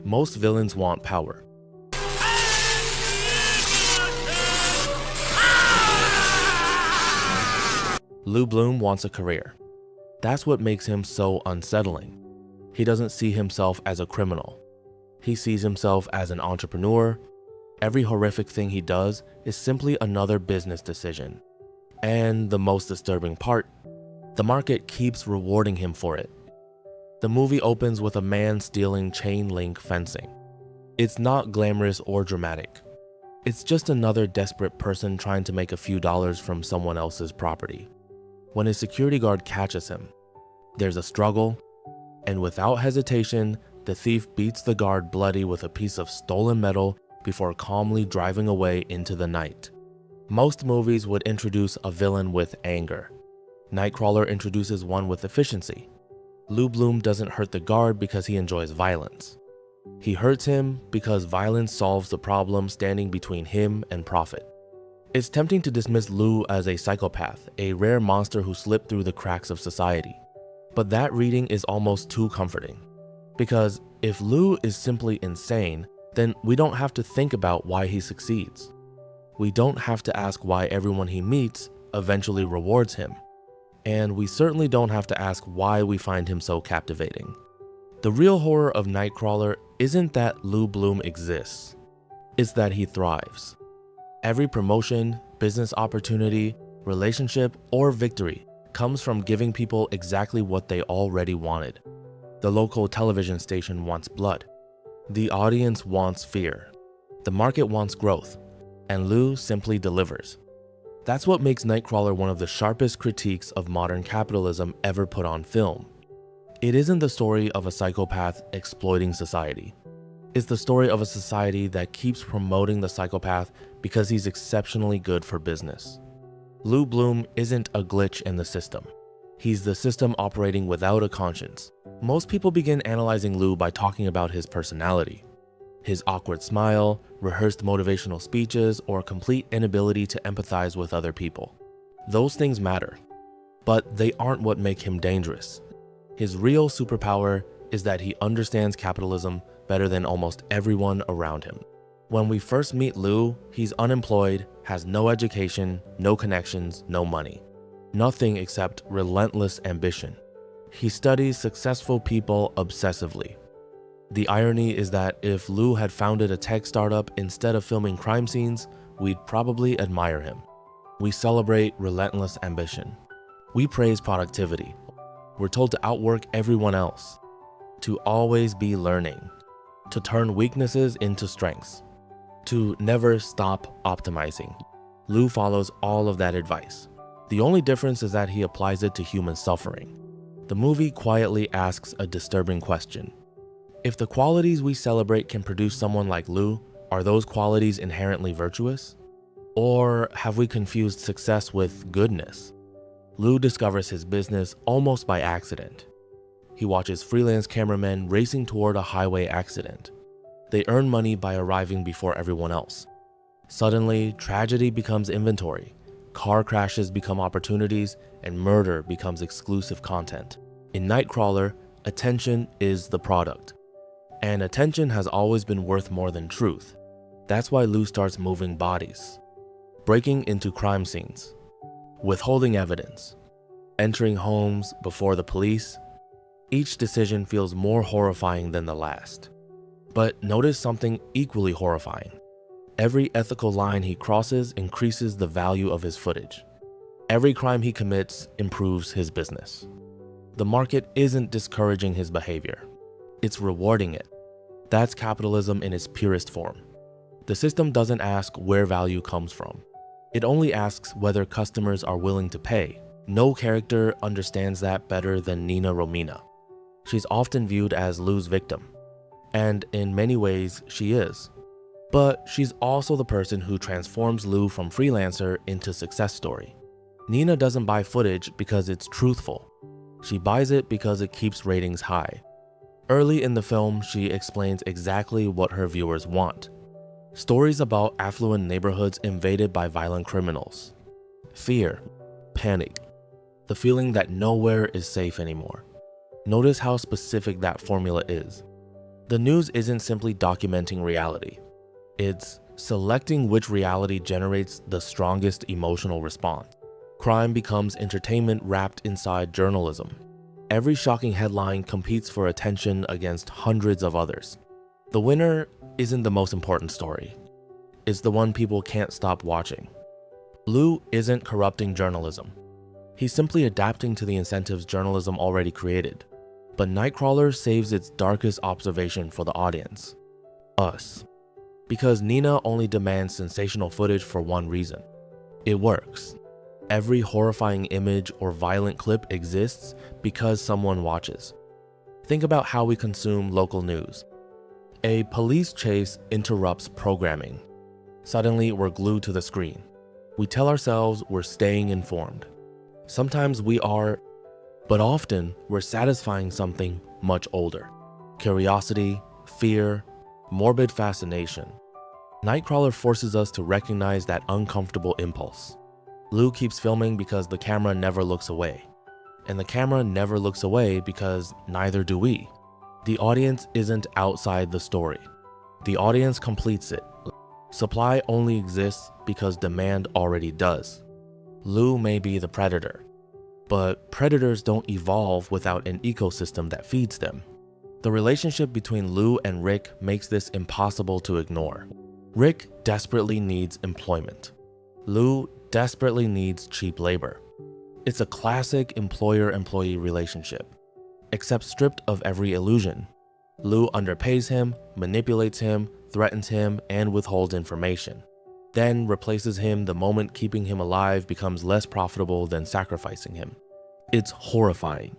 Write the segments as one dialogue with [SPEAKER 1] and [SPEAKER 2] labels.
[SPEAKER 1] Most villains want power. Lou Bloom wants a career. That's what makes him so unsettling. He doesn't see himself as a criminal. He sees himself as an entrepreneur. Every horrific thing he does is simply another business decision. And the most disturbing part, the market keeps rewarding him for it. The movie opens with a man stealing chain link fencing. It's not glamorous or dramatic. It's just another desperate person trying to make a few dollars from someone else's property. When his security guard catches him, there's a struggle, and without hesitation, the thief beats the guard bloody with a piece of stolen metal before calmly driving away into the night. Most movies would introduce a villain with anger. Nightcrawler introduces one with efficiency. Lou Bloom doesn't hurt the guard because he enjoys violence. He hurts him because violence solves the problem standing between him and profit. It's tempting to dismiss Lou as a psychopath, a rare monster who slipped through the cracks of society. But that reading is almost too comforting. Because if Lou is simply insane, then we don't have to think about why he succeeds. We don't have to ask why everyone he meets eventually rewards him. And we certainly don't have to ask why we find him so captivating. The real horror of Nightcrawler isn't that Lou Bloom exists. It's that he thrives. Every promotion, business opportunity, relationship, or victory comes from giving people exactly what they already wanted. The local television station wants blood. The audience wants fear. The market wants growth. And Lou simply delivers. That's what makes Nightcrawler one of the sharpest critiques of modern capitalism ever put on film. It isn't the story of a psychopath exploiting society. It's the story of a society that keeps promoting the psychopath because he's exceptionally good for business. Lou Bloom isn't a glitch in the system. He's the system operating without a conscience. Most people begin analyzing Lou by talking about his personality. His awkward smile, rehearsed motivational speeches, or complete inability to empathize with other people. Those things matter, but they aren't what make him dangerous. His real superpower is that he understands capitalism better than almost everyone around him. When we first meet Lou, he's unemployed, has no education, no connections, no money. Nothing except relentless ambition. He studies successful people obsessively. The irony is that if Lou had founded a tech startup instead of filming crime scenes, we'd probably admire him. We celebrate relentless ambition. We praise productivity. We're told to outwork everyone else, to always be learning, to turn weaknesses into strengths, to never stop optimizing. Lou follows all of that advice. The only difference is that he applies it to human suffering. The movie quietly asks a disturbing question. If the qualities we celebrate can produce someone like Lou, are those qualities inherently virtuous? Or have we confused success with goodness? Lou discovers his business almost by accident. He watches freelance cameramen racing toward a highway accident. They earn money by arriving before everyone else. Suddenly, tragedy becomes inventory. Car crashes become opportunities, and murder becomes exclusive content. In Nightcrawler, attention is the product. And attention has always been worth more than truth. That's why Lou starts moving bodies, breaking into crime scenes, withholding evidence, entering homes before the police. Each decision feels more horrifying than the last. But notice something equally horrifying. Every ethical line he crosses increases the value of his footage. Every crime he commits improves his business. The market isn't discouraging his behavior. It's rewarding it. That's capitalism in its purest form. The system doesn't ask where value comes from. It only asks whether customers are willing to pay. No character understands that better than Nina Romina. She's often viewed as Lou's victim. And in many ways, she is. But she's also the person who transforms Lou from freelancer into success story. Nina doesn't buy footage because it's truthful. She buys it because it keeps ratings high. Early in the film, she explains exactly what her viewers want. Stories about affluent neighborhoods invaded by violent criminals. Fear, panic, the feeling that nowhere is safe anymore. Notice how specific that formula is. The news isn't simply documenting reality. It's selecting which reality generates the strongest emotional response. Crime becomes entertainment wrapped inside journalism. Every shocking headline competes for attention against hundreds of others. The winner isn't the most important story. It's the one people can't stop watching. Lou isn't corrupting journalism. He's simply adapting to the incentives journalism already created. But Nightcrawler saves its darkest observation for the audience: us. Because Nina only demands sensational footage for one reason: it works. Every horrifying image or violent clip exists because someone watches. Think about how we consume local news. A police chase interrupts programming. Suddenly, we're glued to the screen. We tell ourselves we're staying informed. Sometimes we are, but often we're satisfying something much older: curiosity, fear, morbid fascination. Nightcrawler forces us to recognize that uncomfortable impulse. Lou keeps filming because the camera never looks away. And the camera never looks away because neither do we. The audience isn't outside the story. The audience completes it. Supply only exists because demand already does. Lou may be the predator, but predators don't evolve without an ecosystem that feeds them. The relationship between Lou and Rick makes this impossible to ignore. Rick desperately needs employment. Lou desperately needs cheap labor. It's a classic employer-employee relationship, except stripped of every illusion. Lou underpays him, manipulates him, threatens him, and withholds information, then replaces him the moment keeping him alive becomes less profitable than sacrificing him. It's horrifying.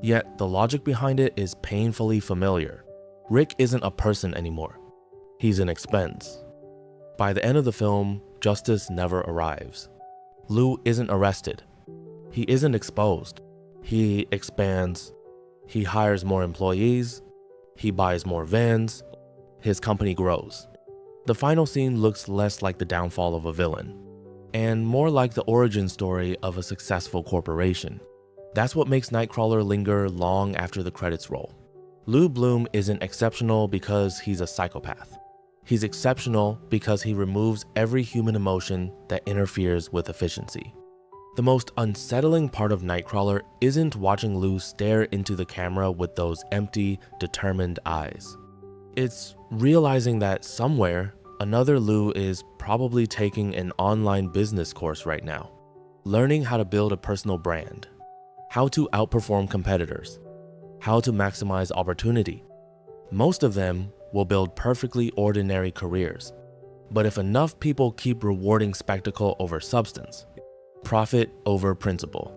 [SPEAKER 1] Yet the logic behind it is painfully familiar. Rick isn't a person anymore. He's an expense. By the end of the film, justice never arrives. Lou isn't arrested. He isn't exposed. He expands. He hires more employees. He buys more vans. His company grows. The final scene looks less like the downfall of a villain, and more like the origin story of a successful corporation. That's what makes Nightcrawler linger long after the credits roll. Lou Bloom isn't exceptional because he's a psychopath. He's exceptional because he removes every human emotion that interferes with efficiency. The most unsettling part of Nightcrawler isn't watching Lou stare into the camera with those empty, determined eyes. It's realizing that somewhere, another Lou is probably taking an online business course right now, learning how to build a personal brand, how to outperform competitors, how to maximize opportunity. Most of them will build perfectly ordinary careers. But if enough people keep rewarding spectacle over substance, profit over principle,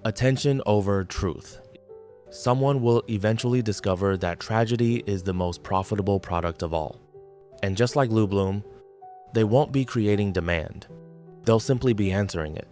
[SPEAKER 1] attention over truth, someone will eventually discover that tragedy is the most profitable product of all. And just like Lou Bloom, they won't be creating demand. They'll simply be answering it.